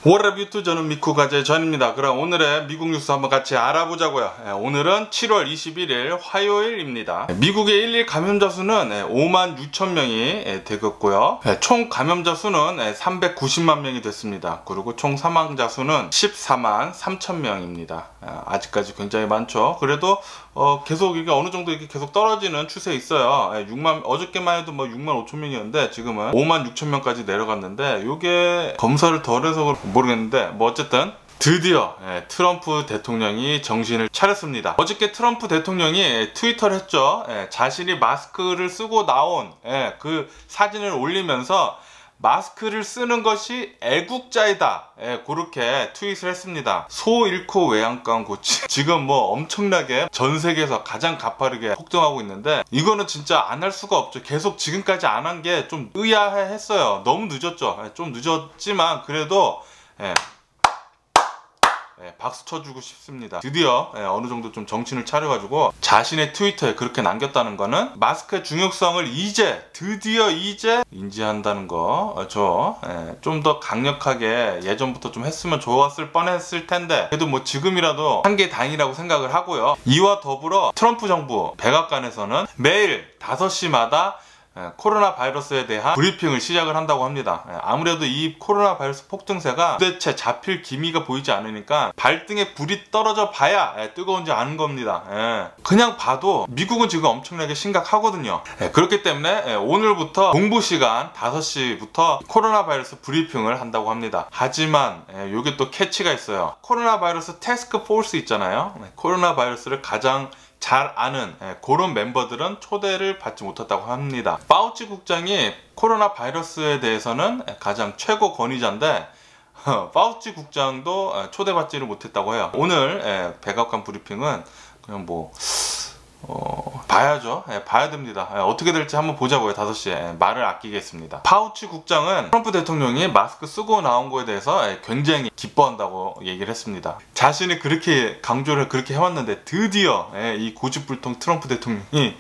워랩 유튜브 저는 미쿠가제 전입니다. 그럼 오늘의 미국 뉴스 한번 같이 알아보자고요. 오늘은 7월 21일 화요일입니다. 미국의 일일 감염자 수는 56,000명이 되겠고요. 총 감염자 수는 390만 명이 됐습니다. 그리고 총 사망자 수는 14만 3,000명입니다. 아직까지 굉장히 많죠. 그래도 계속 이게 어느 정도 이렇게 계속 떨어지는 추세에 있어요. 어저께만 해도 6만 5천 명이었는데 지금은 5만 6천 명까지 내려갔는데 이게 검사를 덜 해서 모르겠는데 어쨌든 드디어 트럼프 대통령이 정신을 차렸습니다. 어저께 트럼프 대통령이 트위터를 했죠. 자신이 마스크를 쓰고 나온 그 사진을 올리면서 마스크를 쓰는 것이 애국자이다, 그렇게 트윗을 했습니다. 소 잃고 외양간 고치. 지금 엄청나게 전 세계에서 가장 가파르게 폭등하고 있는데 이거는 진짜 안 할 수가 없죠. 계속 지금까지 안 한 게 좀 의아했어요. 너무 늦었죠. 좀 늦었지만 그래도 박수 쳐주고 싶습니다. 드디어 어느 정도 좀 정신을 차려가지고 자신의 트위터에 그렇게 남겼다는 거는 마스크의 중요성을 드디어 이제 인지한다는 거죠. 좀 더 강력하게 예전부터 좀 했으면 좋았을 뻔했을 텐데 그래도 지금이라도 한 게 다행이라고 생각을 하고요. 이와 더불어 트럼프 정부 백악관에서는 매일 5시마다 코로나 바이러스에 대한 브리핑을 시작을 한다고 합니다. 아무래도 이 코로나 바이러스 폭등세가 도대체 잡힐 기미가 보이지 않으니까 발등에 불이 떨어져 봐야 뜨거운지 아는 겁니다. 그냥 봐도 미국은 지금 엄청나게 심각하거든요. 그렇기 때문에 오늘부터 공부 시간 5시부터 코로나 바이러스 브리핑을 한다고 합니다. 하지만 이게 또 캐치가 있어요. 코로나 바이러스 태스크 포스 있잖아요. 코로나 바이러스를 가장 잘 아는 그런 멤버들은 초대를 받지 못했다고 합니다. 파우치 국장이 코로나 바이러스에 대해서는 가장 최고 권위자인데 파우치 국장도 초대받지를 못했다고 해요. 오늘 백악관 브리핑은 그냥 봐야죠. 봐야 됩니다. 어떻게 될지 한번 보자고요. 5시에 말을 아끼겠습니다. 파우치 국장은 트럼프 대통령이 마스크 쓰고 나온 거에 대해서 굉장히 기뻐한다고 얘기를 했습니다. 자신이 그렇게 강조를 그렇게 해왔는데 드디어 이 고집불통 트럼프 대통령이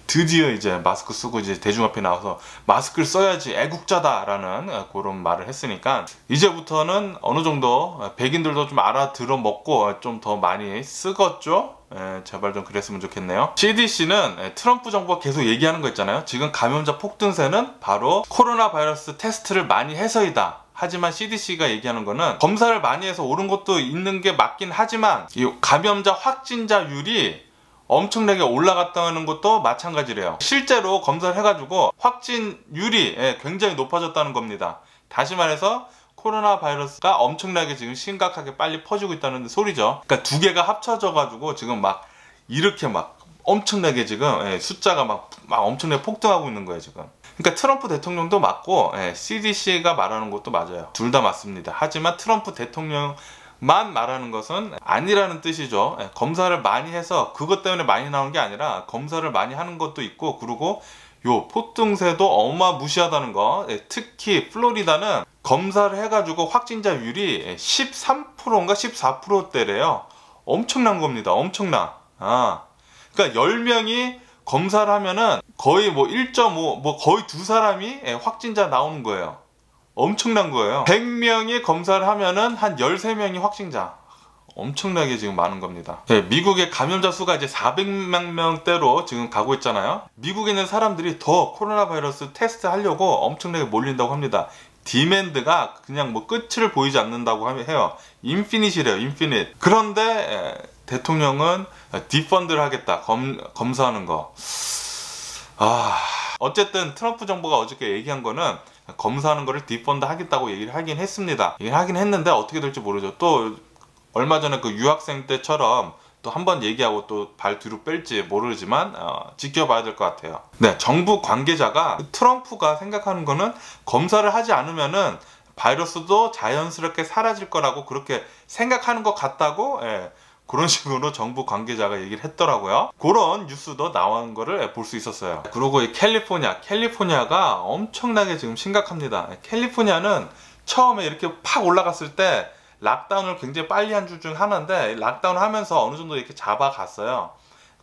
드디어 이제 마스크 쓰고 이제 대중 앞에 나와서 마스크를 써야지 애국자다라는 그런 말을 했으니까 이제부터는 어느 정도 백인들도 좀 알아들어 먹고 좀 더 많이 쓰겠죠. 제발 좀 그랬으면 좋겠네요. CDC는 트럼프 정부가 계속 얘기하는 거 있잖아요. 지금 감염자 폭등세는 바로 코로나 바이러스 테스트를 많이 해서이다. 하지만 CDC가 얘기하는 거는 검사를 많이 해서 오른 것도 있는 게 맞긴 하지만 이 감염자 확진자율이 엄청나게 올라갔다는 것도 마찬가지래요. 실제로 검사를 해가지고 확진율이 굉장히 높아졌다는 겁니다. 다시 말해서 코로나 바이러스가 엄청나게 지금 심각하게 빨리 퍼지고 있다는 소리죠. 그러니까 두 개가 합쳐져 가지고 지금 이렇게 엄청나게 지금 숫자가 엄청나게 폭등하고 있는 거예요 지금. 그러니까 트럼프 대통령도 맞고 CDC가 말하는 것도 맞아요. 둘 다 맞습니다. 하지만 트럼프 대통령만 말하는 것은 아니라는 뜻이죠. 검사를 많이 해서 그것 때문에 많이 나오는 게 아니라 검사를 많이 하는 것도 있고 그리고 요 폭등세도 어마무시하다는 거. 특히 플로리다는 검사를 해가지고 확진자율이 13%인가 14%대래요. 엄청난 겁니다. 엄청나. 그러니까 10명이 검사를 하면은 거의 1.5, 거의 2사람이 확진자 나오는 거예요. 엄청난 거예요. 100명이 검사를 하면은 한 13명이 확진자. 엄청나게 지금 많은 겁니다. 미국의 감염자 수가 이제 400만 명대로 지금 가고 있잖아요. 미국에 있는 사람들이 더 코로나 바이러스 테스트 하려고 엄청나게 몰린다고 합니다. 디맨드가 그냥 끝을 보이지 않는다고 해요. 인피니시래요. 인피닛. 그런데 대통령은 디펀드를 하겠다. 검사하는 거. 어쨌든 트럼프 정부가 어저께 얘기한 거는 검사하는 거를 디펀드 하겠다고 얘기를 하긴 했습니다. 얘기를 하긴 했는데 어떻게 될지 모르죠. 또 얼마 전에 그 유학생 때처럼 또 한 번 얘기하고 또 발 뒤로 뺄지 모르지만 지켜봐야 될 것 같아요. 네, 정부 관계자가 트럼프가 생각하는 거는 검사를 하지 않으면은 바이러스도 자연스럽게 사라질 거라고 그렇게 생각하는 것 같다고 그런 식으로 정부 관계자가 얘기를 했더라고요. 그런 뉴스도 나온 거를 볼 수 있었어요. 그리고 이 캘리포니아가 엄청나게 지금 심각합니다. 캘리포니아는 처음에 이렇게 팍 올라갔을 때 락다운을 굉장히 빨리 한 주 중 하나인데 락다운을 하면서 어느 정도 이렇게 잡아갔어요.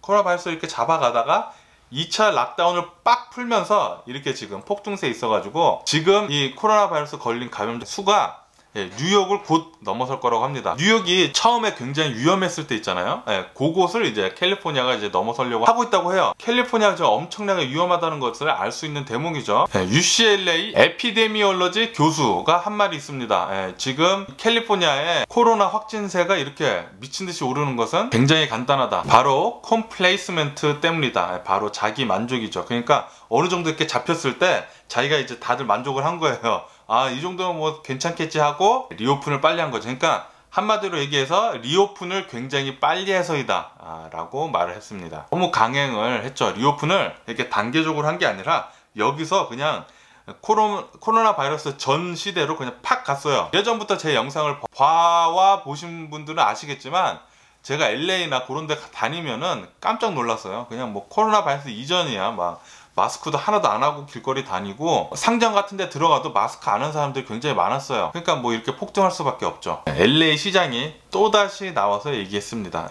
코로나 바이러스 이렇게 잡아가다가 2차 락다운을 빡 풀면서 이렇게 지금 폭등세에 있어가지고 지금 이 코로나 바이러스 걸린 감염자 수가 뉴욕을 곧 넘어설 거라고 합니다. 뉴욕이 처음에 굉장히 위험했을 때 있잖아요. 그곳을 이제 캘리포니아가 이제 넘어서려고 하고 있다고 해요. 캘리포니아가 저 엄청나게 위험하다는 것을 알 수 있는 대목이죠. UCLA 에피데미올로지 교수가 한 말이 있습니다. 지금 캘리포니아의 코로나 확진세가 이렇게 미친듯이 오르는 것은 굉장히 간단하다. 바로 콤플레이스먼트 때문이다. 바로 자기 만족이죠. 그러니까 어느 정도 이렇게 잡혔을 때 자기가 이제 다들 만족을 한 거예요. 아, 이 정도면 뭐 괜찮겠지 하고 리오픈을 빨리 한 거죠. 그러니까 한마디로 얘기해서 리오픈을 굉장히 빨리 해서이다 라고 말을 했습니다. 너무 강행을 했죠. 리오픈을 이렇게 단계적으로 한 게 아니라 여기서 그냥 코로나 바이러스 전 시대로 그냥 팍 갔어요. 예전부터 제 영상을 봐와 보신 분들은 아시겠지만 제가 LA나 그런 데 다니면은 깜짝 놀랐어요. 그냥 뭐 코로나 바이러스 이전이야. 막 마스크도 하나도 안 하고 길거리 다니고 상점 같은 데 들어가도 마스크 안 한 사람들이 굉장히 많았어요. 그러니까 뭐 이렇게 폭등할 수밖에 없죠. LA 시장이 또다시 나와서 얘기했습니다.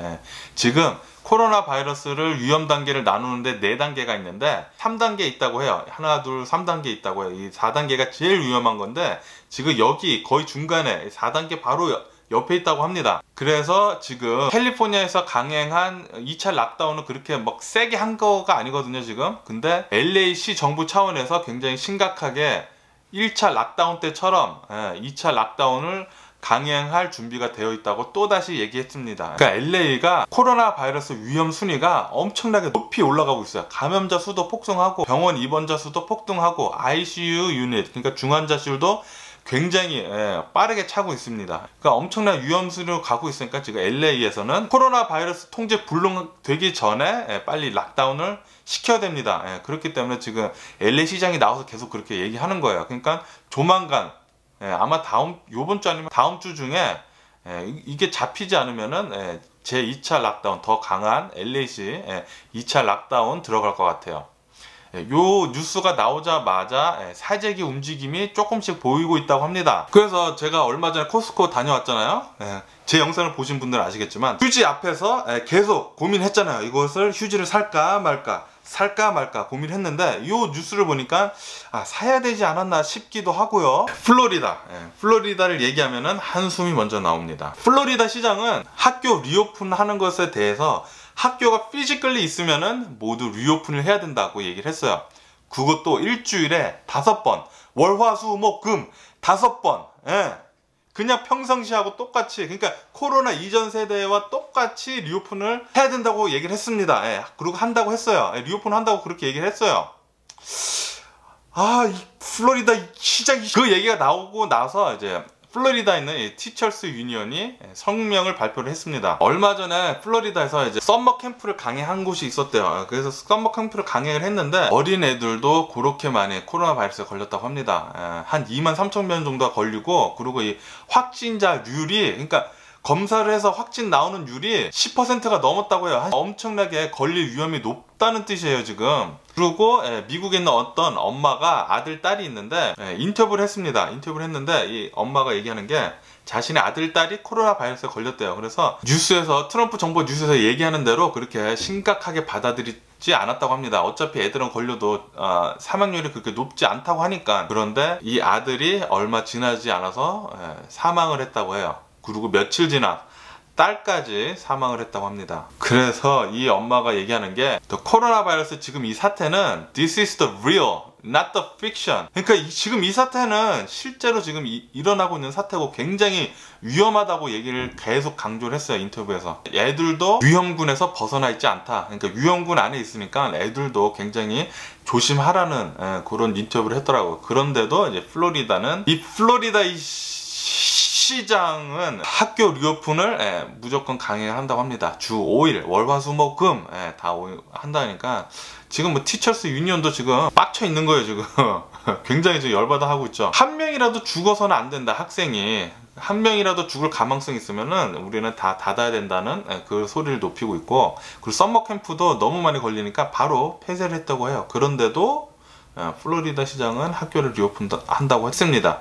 지금 코로나 바이러스를 위험 단계를 나누는데 4단계가 있는데 3단계 있다고 해요. 하나, 둘, 3단계 있다고 해요. 이 4단계가 제일 위험한 건데 지금 여기 거의 중간에 4단계 바로 옆에 있다고 합니다. 그래서 지금 캘리포니아에서 강행한 2차 락다운은 그렇게 막 세게 한 거가 아니거든요, 지금. 근데 LA시 정부 차원에서 굉장히 심각하게 1차 락다운 때처럼 2차 락다운을 강행할 준비가 되어 있다고 또다시 얘기했습니다. 그러니까 LA가 코로나 바이러스 위험 순위가 엄청나게 높이 올라가고 있어요. 감염자 수도 폭등하고 병원 입원자 수도 폭등하고 ICU 유닛, 그러니까 중환자실도 굉장히 빠르게 차고 있습니다. 그러니까 엄청난 위험 수준으로 가고 있으니까 지금 LA에서는 코로나 바이러스 통제 불능되기 전에 빨리 락다운을 시켜야 됩니다. 그렇기 때문에 지금 LA 시장이 나와서 계속 그렇게 얘기하는 거예요. 그러니까 조만간 아마 요번 주 아니면 다음 주 중에 이게 잡히지 않으면은 제 2차 락다운, 더 강한 LA시 2차 락다운 들어갈 것 같아요. 요 뉴스가 나오자마자 사재기 움직임이 조금씩 보이고 있다고 합니다. 그래서 제가 얼마 전에 코스트코 다녀왔잖아요. 제 영상을 보신 분들은 아시겠지만 휴지 앞에서 계속 고민했잖아요. 이것을 휴지를 살까 말까 고민했는데 이 뉴스를 보니까 사야 되지 않았나 싶기도 하고요. 플로리다를 얘기하면은 한숨이 먼저 나옵니다. 플로리다 시장은 학교 리오픈하는 것에 대해서 학교가 피지컬리 있으면은 모두 리오픈을 해야 된다고 얘기를 했어요. 그것도 일주일에 5번, 월, 화, 수, 목, 금 5번. 그냥 평상시하고 똑같이, 그러니까 코로나 이전 세대와 똑같이 리오픈을 해야 된다고 얘기를 했습니다. 그리고 한다고 했어요. 리오픈 한다고 그렇게 얘기를 했어요. 이 플로리다 시장, 그 얘기가 나오고 나서 이제 플로리다에 있는 이 티처스 유니언이 성명을 발표를 했습니다. 얼마 전에 플로리다에서 이제 썸머 캠프를 강행한 곳이 있었대요. 그래서 썸머 캠프를 강행을 했는데 어린 애들도 그렇게 많이 코로나 바이러스에 걸렸다고 합니다. 한 23,000명 정도가 걸리고, 그리고 이 확진자률이, 그러니까 검사를 해서 확진 나오는 율이 10%가 넘었다고 해요. 엄청나게 걸릴 위험이 높다는 뜻이에요, 지금. 그리고 미국에 있는 어떤 엄마가 아들, 딸이 있는데 인터뷰를 했습니다. 인터뷰를 했는데 이 엄마가 얘기하는 게 자신의 아들, 딸이 코로나 바이러스에 걸렸대요. 그래서 뉴스에서, 트럼프 정부 뉴스에서 얘기하는 대로 그렇게 심각하게 받아들이지 않았다고 합니다. 어차피 애들은 걸려도 사망률이 그렇게 높지 않다고 하니까. 그런데 이 아들이 얼마 지나지 않아서 사망을 했다고 해요. 그리고 며칠 지나 딸까지 사망을 했다고 합니다. 그래서 이 엄마가 얘기하는 게, 코로나 바이러스 지금 이 사태는 This is the real, not the fiction. 그러니까 지금 이 사태는 실제로 지금 일어나고 있는 사태고 굉장히 위험하다고 얘기를 계속 강조를 했어요, 인터뷰에서. 애들도 유형군에서 벗어나 있지 않다. 그러니까 유형군 안에 있으니까 애들도 굉장히 조심하라는 그런 인터뷰를 했더라고요. 그런데도 이제 플로리다는, 이 플로리다 시장은 학교 리오픈을 무조건 강행한다고 합니다. 주 5일, 월, 화, 수, 목, 금 다 한다니까 지금 뭐 티처스 유니언도 지금 빡쳐 있는 거예요, 지금. 굉장히 지금 열받아 하고 있죠. 한 명이라도 죽어서는 안 된다, 학생이. 한 명이라도 죽을 가망성이 있으면은 우리는 다 닫아야 된다는 그 소리를 높이고 있고, 그리고 썸머 캠프도 너무 많이 걸리니까 바로 폐쇄를 했다고 해요. 그런데도 플로리다 시장은 학교를 리오픈한다고 했습니다.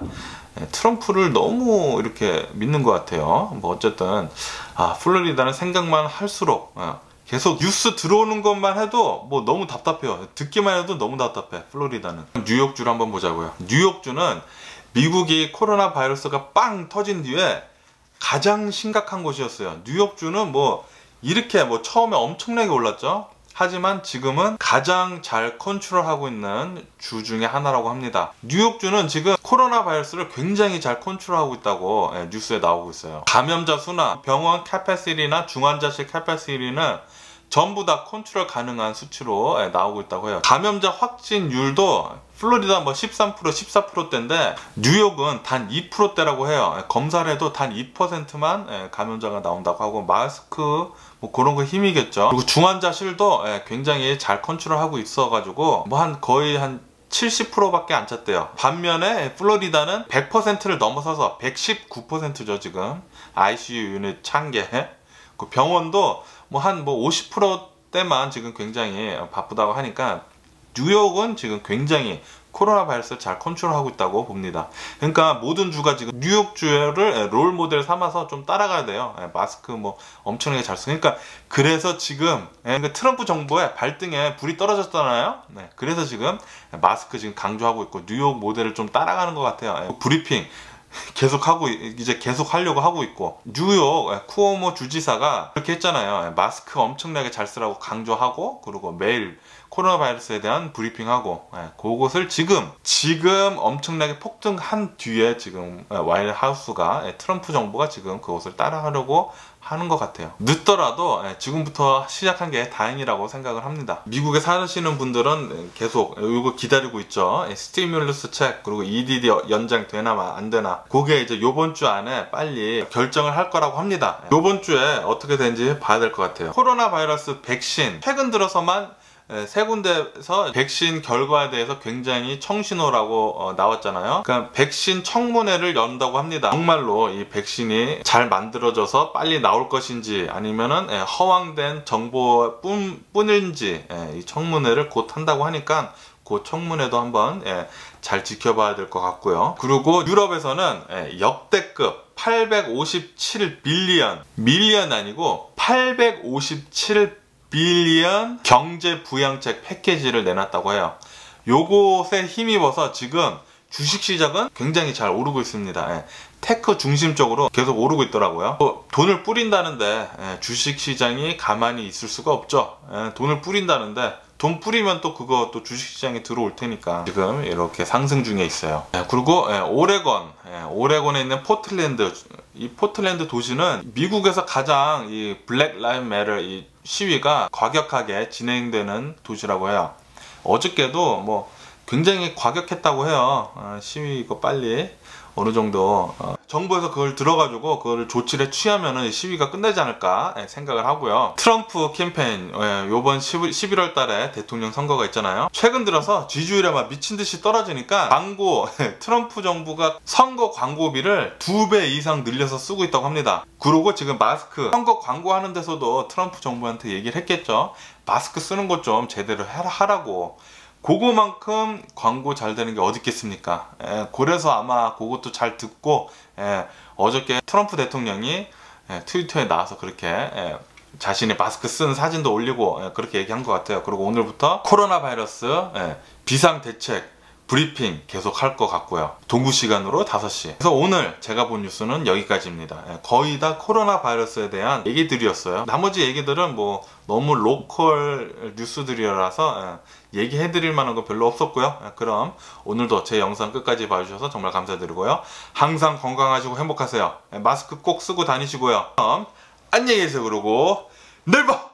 트럼프를 너무 이렇게 믿는 것 같아요. 뭐 어쨌든 플로리다는 생각만 할수록 계속 뉴스 들어오는 것만 해도 뭐 너무 답답해요. 듣기만 해도 너무 답답해, 플로리다는. 뉴욕주를 한번 보자고요. 뉴욕주는 미국이 코로나 바이러스가 빵 터진 뒤에 가장 심각한 곳이었어요. 뉴욕주는 뭐 이렇게 뭐 처음에 엄청나게 올랐죠. 하지만 지금은 가장 잘 컨트롤하고 있는 주 중에 하나라고 합니다. 뉴욕주는 지금 코로나 바이러스를 굉장히 잘 컨트롤하고 있다고 뉴스에 나오고 있어요. 감염자 수나 병원 캐패시티나 중환자실 캐패시티는 전부 다 컨트롤 가능한 수치로 나오고 있다고 해요. 감염자 확진율도 플로리다 뭐 13%, 14%대인데 뉴욕은 단 2%대라고 해요. 검사를 해도 단 2%만 감염자가 나온다고 하고, 마스크 뭐 그런 거 힘이겠죠. 그리고 중환자실도 굉장히 잘 컨트롤하고 있어가지고 뭐 거의 한 70%밖에 안 찼대요. 반면에 플로리다는 100%를 넘어서서 119%죠 지금. ICU 유닛 찬 게. 그 병원도 뭐 한 50%대만 지금 굉장히 바쁘다고 하니까 뉴욕은 지금 굉장히 코로나 바이러스를 잘 컨트롤하고 있다고 봅니다. 그러니까 모든 주가 지금 뉴욕주를 롤 모델 삼아서 좀 따라가야 돼요. 마스크 뭐 엄청나게 잘 쓰고. 그러니까 그래서 지금 트럼프 정부의 발등에 불이 떨어졌잖아요. 그래서 지금 마스크 지금 강조하고 있고 뉴욕 모델을 좀 따라가는 것 같아요. 브리핑 이제 계속 하려고 하고 있고, 뉴욕 쿠오모 주지사가 그렇게 했잖아요. 마스크 엄청나게 잘 쓰라고 강조하고, 그리고 매일 코로나 바이러스에 대한 브리핑하고, 그것을 지금 엄청나게 폭등한 뒤에 지금 와이트하우스가 트럼프 정부가 지금 그것을 따라하려고 하는 것 같아요. 늦더라도 지금부터 시작한 게 다행이라고 생각을 합니다. 미국에 사시는 분들은 계속 이거 기다리고 있죠. 스티뮬러스 책, 그리고 EDD 연장 되나 안 되나, 그게 이제 요번 주 안에 빨리 결정을 할 거라고 합니다. 요번 주에 어떻게 되는지 봐야 될 것 같아요. 코로나 바이러스 백신 최근 들어서만 세 군데에서 백신 결과에 대해서 굉장히 청신호라고 나왔잖아요. 그러니까 백신 청문회를 연다고 합니다. 정말로 이 백신이 잘 만들어져서 빨리 나올 것인지 아니면은 허황된 정보뿐인지 이 청문회를 곧 한다고 하니까 그 청문회도 한번 잘 지켜봐야 될 것 같고요. 그리고 유럽에서는 역대급 857 밀리언 아니고 857 빌리언 경제 부양책 패키지를 내놨다고 해요. 요것에 힘입어서 지금 주식시장은 굉장히 잘 오르고 있습니다. 테크 중심적으로 계속 오르고 있더라고요. 돈을 뿌린다는데 주식시장이 가만히 있을 수가 없죠. 돈을 뿌린다는데 돈 뿌리면 또 그거 또 주식시장에 들어올 테니까 지금 이렇게 상승 중에 있어요. 그리고 오레곤에 있는 포틀랜드, 이 포틀랜드 도시는 미국에서 가장 이 블랙 라이브 매터 이 시위가 과격하게 진행되는 도시라고 해요. 어저께도 뭐 굉장히 과격했다고 해요. 시위 이거 빨리 어느 정도 정부에서 그걸 들어가지고 그걸 조치를 취하면은 시위가 끝나지 않을까 생각을 하고요. 트럼프 캠페인, 요번 11월 달에 대통령 선거가 있잖아요. 최근 들어서 지지율이 막 미친듯이 떨어지니까 트럼프 정부가 선거 광고비를 2배 이상 늘려서 쓰고 있다고 합니다. 그리고 지금 마스크 선거 광고하는 데서도 트럼프 정부한테 얘기를 했겠죠. 마스크 쓰는 것 좀 제대로 하라고. 그거만큼 광고 잘 되는 게 어디 있겠습니까? 그래서 아마 그것도 잘 듣고 어저께 트럼프 대통령이 트위터에 나와서 그렇게 자신이 마스크 쓴 사진도 올리고 그렇게 얘기한 것 같아요. 그리고 오늘부터 코로나 바이러스 비상대책 브리핑 계속 할 것 같고요. 동구 시간으로 5시. 그래서 오늘 제가 본 뉴스는 여기까지입니다. 거의 다 코로나 바이러스에 대한 얘기들이었어요. 나머지 얘기들은 뭐 너무 로컬 뉴스들이라서 얘기해드릴 만한 거 별로 없었고요. 그럼 오늘도 제 영상 끝까지 봐주셔서 정말 감사드리고요. 항상 건강하시고 행복하세요. 마스크 꼭 쓰고 다니시고요. 안녕히 계세요. 그러고 내일 봐!